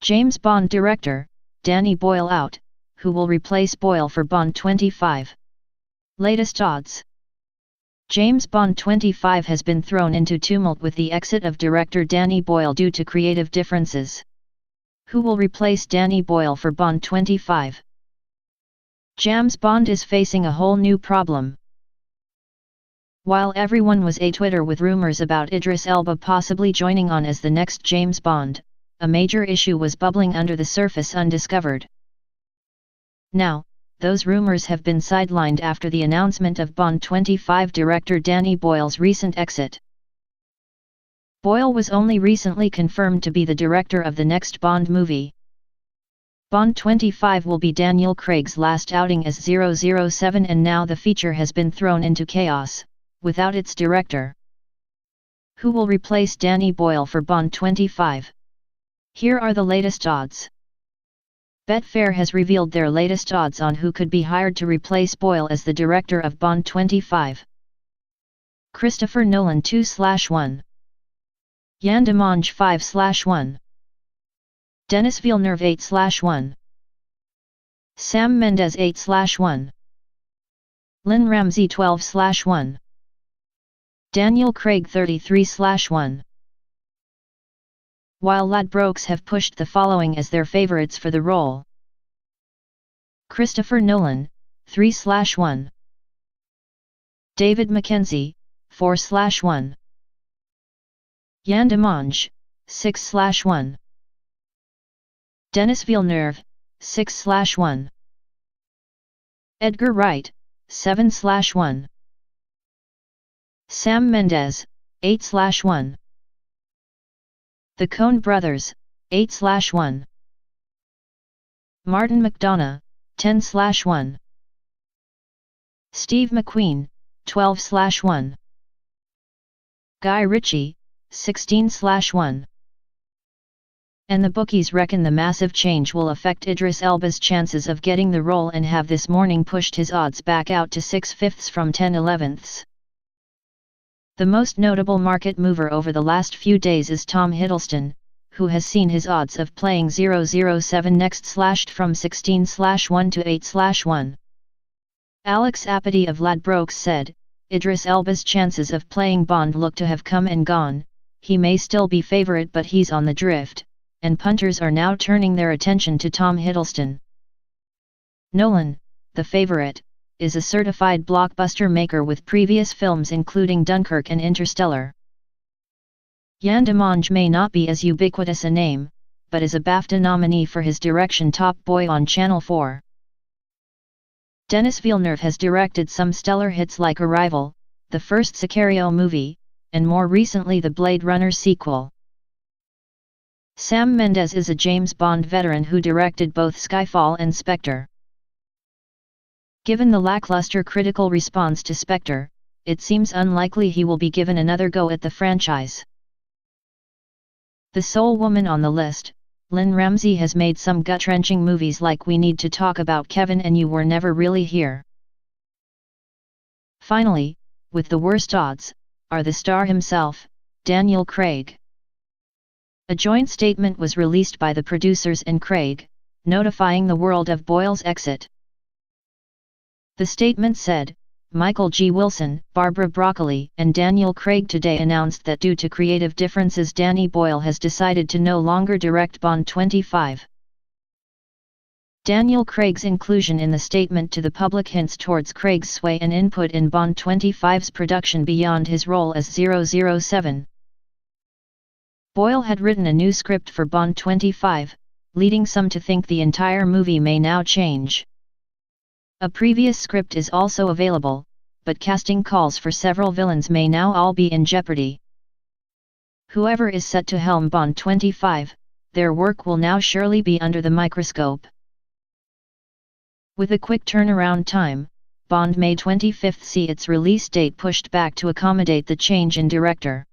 James Bond director, Danny Boyle out, who will replace Boyle for Bond 25? Latest odds. James Bond 25 has been thrown into tumult with the exit of director Danny Boyle due to creative differences. Who will replace Danny Boyle for Bond 25? James Bond is facing a whole new problem. While everyone was on Twitter with rumors about Idris Elba possibly joining on as the next James Bond, a major issue was bubbling under the surface undiscovered. Now, those rumors have been sidelined after the announcement of Bond 25 director Danny Boyle's recent exit. Boyle was only recently confirmed to be the director of the next Bond movie. Bond 25 will be Daniel Craig's last outing as 007, and now the feature has been thrown into chaos, without its director. Who will replace Danny Boyle for Bond 25? Here are the latest odds. Betfair has revealed their latest odds on who could be hired to replace Boyle as the director of Bond 25. Christopher Nolan 2/1. Yann Demange 5/1. Denis Villeneuve 8/1. Sam Mendes 8/1. Lynn Ramsey 12/1. Daniel Craig 33/1. While Ladbrokes have pushed the following as their favorites for the role: Christopher Nolan, 3/1. David Mackenzie, 4/1. Yann Demange, 6/1. Denis Villeneuve, 6/1. Edgar Wright, 7/1. Sam Mendes, 8/1. The Coen Brothers, 8/1. Martin McDonagh, 10/1. Steve McQueen, 12/1. Guy Ritchie, 16/1. And the bookies reckon the massive change will affect Idris Elba's chances of getting the role and have this morning pushed his odds back out to 6/5 from 10/11. The most notable market mover over the last few days is Tom Hiddleston, who has seen his odds of playing 007 next slashed from 16/1 to 8/1. Alex Apathy of Ladbrokes said, Idris Elba's chances of playing Bond look to have come and gone. He may still be favorite, but he's on the drift, and punters are now turning their attention to Tom Hiddleston. Nolan, the favorite, is a certified blockbuster maker with previous films including Dunkirk and Interstellar. Yann Demange may not be as ubiquitous a name, but is a BAFTA nominee for his direction Top Boy on Channel 4. Denis Villeneuve has directed some stellar hits like Arrival, the first Sicario movie, and more recently the Blade Runner sequel. Sam Mendes is a James Bond veteran who directed both Skyfall and Spectre. Given the lackluster critical response to Spectre, it seems unlikely he will be given another go at the franchise. The sole woman on the list, Lynn Ramsey, has made some gut-wrenching movies like We Need to Talk About Kevin and You Were Never Really Here. Finally, with the worst odds, are the star himself, Daniel Craig. A joint statement was released by the producers and Craig, notifying the world of Boyle's exit. The statement said, Michael G. Wilson, Barbara Broccoli, and Daniel Craig today announced that due to creative differences Danny Boyle has decided to no longer direct Bond 25. Daniel Craig's inclusion in the statement to the public hints towards Craig's sway and input in Bond 25's production beyond his role as 007. Boyle had written a new script for Bond 25, leading some to think the entire movie may now change. A previous script is also available, but casting calls for several villains may now all be in jeopardy. Whoever is set to helm Bond 25, their work will now surely be under the microscope. With a quick turnaround time, Bond May 25 see its release date pushed back to accommodate the change in director.